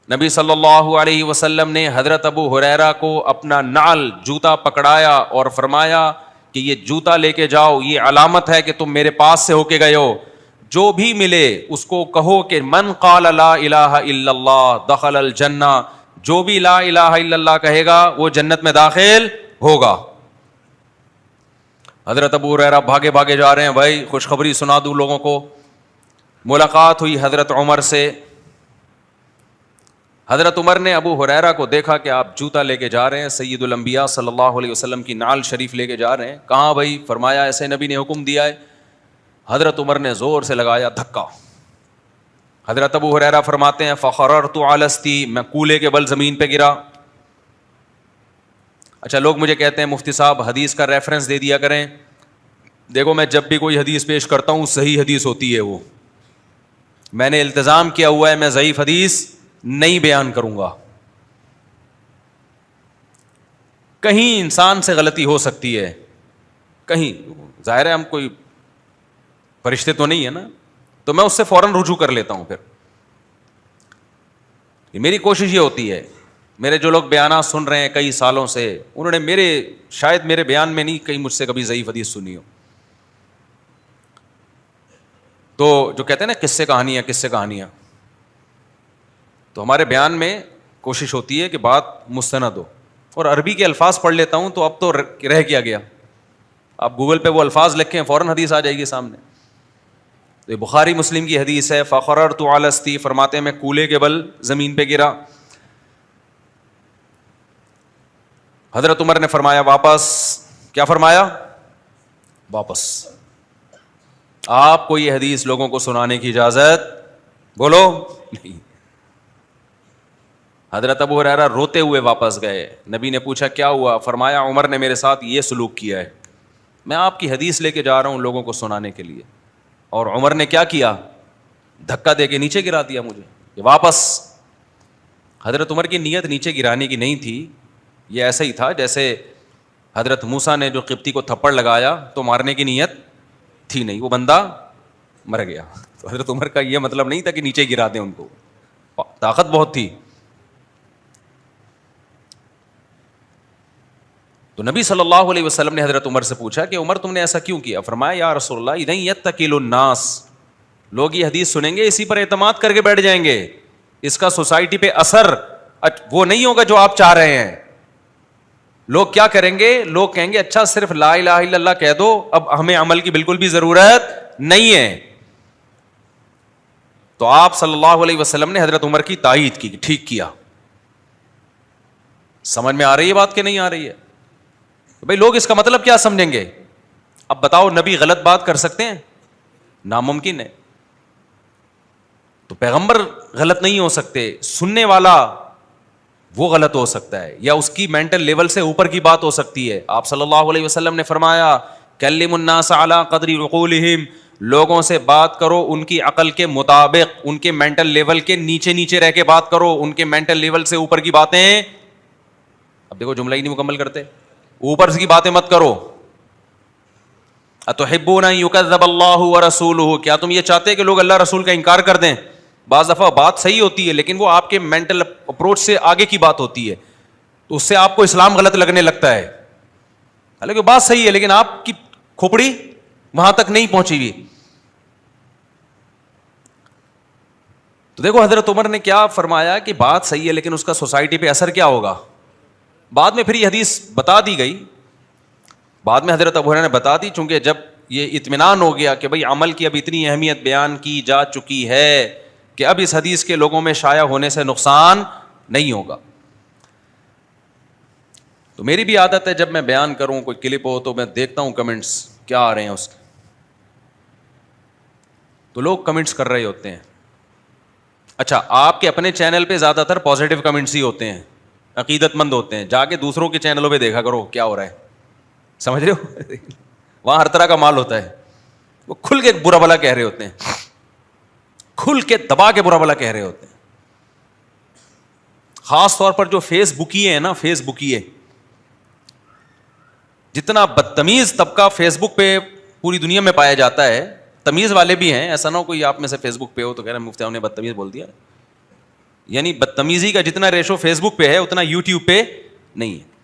نبی صلی اللہ علیہ وسلم نے حضرت ابو ہریرہ کو اپنا نعل جوتا پکڑایا اور فرمایا کہ یہ جوتا لے کے جاؤ، یہ علامت ہے کہ تم میرے پاس سے ہو کے گئے ہو، جو بھی ملے اس کو کہو کہ من قال لا الہ الا اللہ دخل الجنہ، جو بھی لا الہ الا اللہ کہے گا وہ جنت میں داخل ہوگا۔ حضرت ابو ہریرہ بھاگے بھاگے جا رہے ہیں، بھائی خوشخبری سنا دوں لوگوں کو۔ ملاقات ہوئی حضرت عمر سے۔ حضرت عمر نے ابو ہریرہ کو دیکھا کہ آپ جوتا لے کے جا رہے ہیں، سید الانبیاء صلی اللہ علیہ وسلم کی نعل شریف لے کے جا رہے ہیں۔ کہاں بھائی؟ فرمایا ایسے نبی نے حکم دیا ہے۔ حضرت عمر نے زور سے لگایا دھکا۔ حضرت ابو ہریرہ فرماتے ہیں فخررت علستی، میں کولے کے بل زمین پہ گرا۔ اچھا، لوگ مجھے کہتے ہیں مفتی صاحب حدیث کا ریفرنس دے دیا کریں۔ دیکھو میں جب بھی کوئی حدیث پیش کرتا ہوں صحیح حدیث ہوتی ہے، وہ میں نے التزام کیا ہوا ہے میں ضعیف حدیث نہیں بیان کروں گا۔ کہیں انسان سے غلطی ہو سکتی ہے، کہیں، ظاہر ہے ہم کوئی فرشتے تو نہیں ہے نا، تو میں اس سے فوراً رجوع کر لیتا ہوں۔ پھر میری کوشش یہ ہوتی ہے، میرے جو لوگ بیانات سن رہے ہیں کئی سالوں سے، انہوں نے شاید میرے بیان میں نہیں کہیں مجھ سے کبھی ضعیف حدیث سنی ہو۔ تو جو کہتے ہیں نا قصے کہانیاں، تو ہمارے بیان میں کوشش ہوتی ہے کہ بات مستند ہو، اور عربی کے الفاظ پڑھ لیتا ہوں تو اب تو رہ کیا گیا، آپ گوگل پہ وہ الفاظ لکھیں فوراً حدیث آ جائے گی سامنے۔ تو یہ بخاری مسلم کی حدیث ہے، فخررت علستی، فرماتے ہیں میں کولے کے بل زمین پہ گرا۔ حضرت عمر نے فرمایا واپس، کیا فرمایا؟ واپس۔ آپ کو یہ حدیث لوگوں کو سنانے کی اجازت بولو نہیں۔ حضرت ابو ہریرہ روتے ہوئے واپس گئے۔ نبی نے پوچھا کیا ہوا؟ فرمایا عمر نے میرے ساتھ یہ سلوک کیا ہے، میں آپ کی حدیث لے کے جا رہا ہوں لوگوں کو سنانے کے لیے، اور عمر نے کیا کیا؟ دھکا دے کے نیچے گرا دیا مجھے، یہ واپس۔ حضرت عمر کی نیت نیچے گرانے کی نہیں تھی، یہ ایسا ہی تھا جیسے حضرت موسیٰ نے جو قبطی کو تھپڑ لگایا تو مارنے کی نیت تھی نہیں، وہ بندہ مر گیا۔ تو حضرت عمر کا یہ مطلب نہیں تھا کہ نیچے گرا دیں ان کو، طاقت بہت تھی۔ تو نبی صلی اللہ علیہ وسلم نے حضرت عمر سے پوچھا کہ عمر تم نے ایسا کیوں کیا؟ فرمایا یا رسول اللہ اذن یتکل الناس، لوگ یہ حدیث سنیں گے اسی پر اعتماد کر کے بیٹھ جائیں گے، اس کا سوسائٹی پہ اثر وہ نہیں ہوگا جو آپ چاہ رہے ہیں۔ لوگ کیا کریں گے؟ لوگ کہیں گے اچھا صرف لا الہ الا اللہ کہہ دو، اب ہمیں عمل کی بالکل بھی ضرورت نہیں ہے۔ تو آپ صلی اللہ علیہ وسلم نے حضرت عمر کی تائید کی، ٹھیک کیا۔ سمجھ میں آ رہی ہے بات کہ نہیں آ رہی ہے؟ بھائی لوگ اس کا مطلب کیا سمجھیں گے؟ اب بتاؤ نبی غلط بات کر سکتے ہیں؟ ناممکن ہے۔ تو پیغمبر غلط نہیں ہو سکتے، سننے والا وہ غلط ہو سکتا ہے، یا اس کی مینٹل لیول سے اوپر کی بات ہو سکتی ہے۔ آپ صلی اللہ علیہ وسلم نے فرمایا کلم الناس علی قدر عقولہم، لوگوں سے بات کرو ان کی عقل کے مطابق، ان کے مینٹل لیول کے نیچے نیچے رہ کے بات کرو، ان کے مینٹل لیول سے اوپر کی باتیں، اب دیکھو جملہ ہی نہیں مکمل کرتے، اوپر سے کی باتیں مت کرو۔ اتحبون ان یکذب اللہ ورسولہ، کیا تم یہ چاہتے کہ لوگ اللہ رسول کا انکار کر دیں؟ بعض دفعہ بات صحیح ہوتی ہے لیکن وہ آپ کے مینٹل اپروچ سے آگے کی بات ہوتی ہے، تو اس سے آپ کو اسلام غلط لگنے لگتا ہے، حالانکہ بات صحیح ہے لیکن آپ کی کھوپڑی وہاں تک نہیں پہنچی ہوئی۔ تو دیکھو حضرت عمر نے کیا فرمایا کہ بات صحیح ہے لیکن اس کا سوسائٹی پہ اثر کیا ہوگا۔ بعد میں پھر یہ حدیث بتا دی گئی، بعد میں حضرت ابو ہریرہ نے بتا دی، چونکہ جب یہ اطمینان ہو گیا کہ بھئی عمل کی اب اتنی اہمیت بیان کی جا چکی ہے کہ اب اس حدیث کے لوگوں میں شائع ہونے سے نقصان نہیں ہوگا۔ تو میری بھی عادت ہے جب میں بیان کروں کوئی کلپ ہو تو میں دیکھتا ہوں کمنٹس کیا آ رہے ہیں اس کے، تو لوگ کمنٹس کر رہے ہوتے ہیں۔ اچھا، آپ کے اپنے چینل پہ زیادہ تر پازیٹیو کمنٹس ہی ہوتے ہیں، عقیدت مند ہوتے ہیں، جا کے دوسروں کے چینلوں پہ دیکھا کرو کیا ہو رہا ہے، سمجھ رہے ہو؟ وہاں ہر طرح کا مال ہوتا ہے، وہ کھل کے برا بھلا کہہ رہے ہوتے ہیں، کھل کے دبا کے برا بھلا کہہ رہے ہوتے ہیں۔ خاص طور پر جو فیس بکیے ہیں نا، فیس بکیے، جتنا بدتمیز طبقہ فیس بک پہ پوری دنیا میں پایا جاتا ہے، تمیز والے بھی ہیں، ایسا نہ ہو کوئی آپ میں سے فیس بک پہ ہو تو کہہ رہے ہیں مفتی صاحب نے بدتمیز بول دیا، یعنی بدتمیزی کا جتنا ریشو فیس بک پہ ہے اتنا یوٹیوب پہ نہیں ہے.